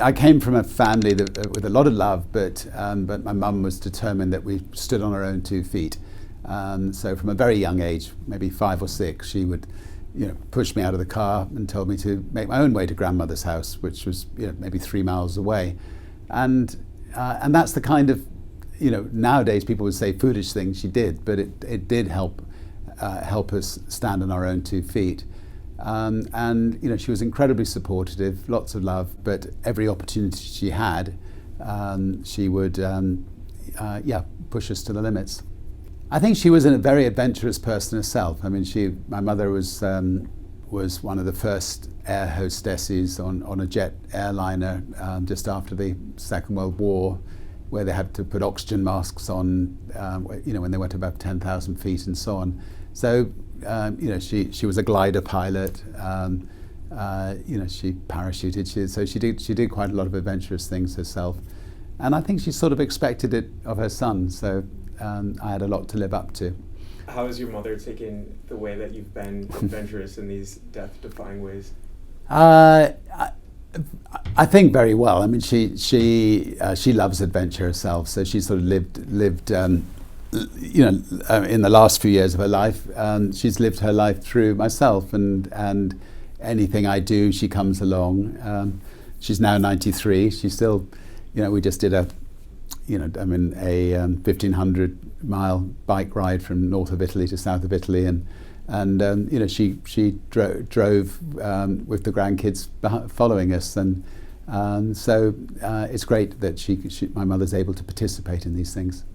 I came from a family with a lot of love, but my mum was determined that we stood on our own 2 feet. So from a very young age, maybe 5 or 6, she would, push me out of the car and told me to make my own way to grandmother's house, which was, maybe 3 miles away, and that's the kind of, nowadays people would say foolish thing she did, but it did help us stand on our own 2 feet. And she was incredibly supportive, lots of love, but every opportunity she had, she would push us to the limits. I think she was a very adventurous person herself. I mean, my mother was one of the first air hostesses on a jet airliner just after the Second World War, where they had to put oxygen masks on, when they went above 10,000 feet and so on. So, she was a glider pilot. She parachuted. So she did quite a lot of adventurous things herself, and I think she sort of expected it of her son. So I had a lot to live up to. How has your mother taken the way that you've been adventurous in these death-defying ways? I think very well. I mean, she loves adventure herself, so she sort of lived in the last few years of her life, she's lived her life through myself, and anything I do, she comes along. She's now 93. She's still, we just did a 1,500-mile bike ride from north of Italy to south of Italy, and she drove with the grandkids following us, and so it's great that my mother's able to participate in these things.